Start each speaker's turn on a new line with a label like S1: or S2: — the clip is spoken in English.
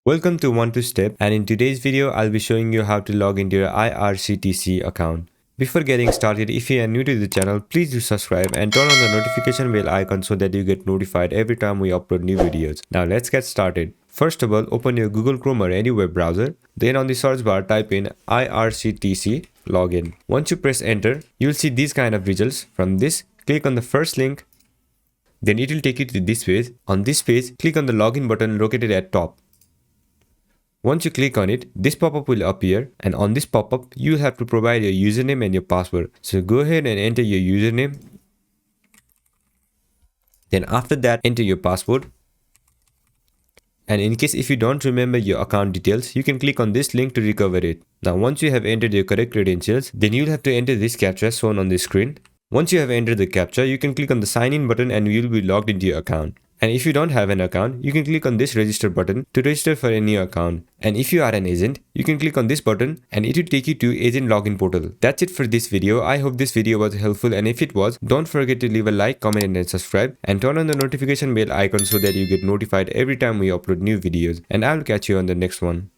S1: Welcome to One Two Step, and in today's video I'll be showing you how to log into your IRCTC account. Before getting started, if you are new to the channel, please do subscribe and turn on the notification bell icon so that you get notified every time we upload new videos. Now let's get started. First of all, open your Google Chrome or any web browser. Then on the search bar type in IRCTC login. Once you press enter, you'll see these kind of results. From this, click on the first link. Then it will take you to this page. On this page, click on the login button located at top. Once you click on it, this pop-up will appear, and on this pop-up, you'll have to provide your username and your password. So go ahead and enter your username. Then after that, enter your password. And in case if you don't remember your account details, you can click on this link to recover it. Now once you have entered your correct credentials, then you'll have to enter this captcha shown on the screen. Once you have entered the captcha, you can click on the sign in button and you'll be logged into your account. And if you don't have an account, you can click on this register button to register for a new account. And if you are an agent, you can click on this button and it will take you to agent login portal. That's it for this video. I hope this video was helpful, and if it was, don't forget to leave a like, comment and subscribe, and turn on the notification bell icon so that you get notified every time we upload new videos. And I'll catch you on the next one.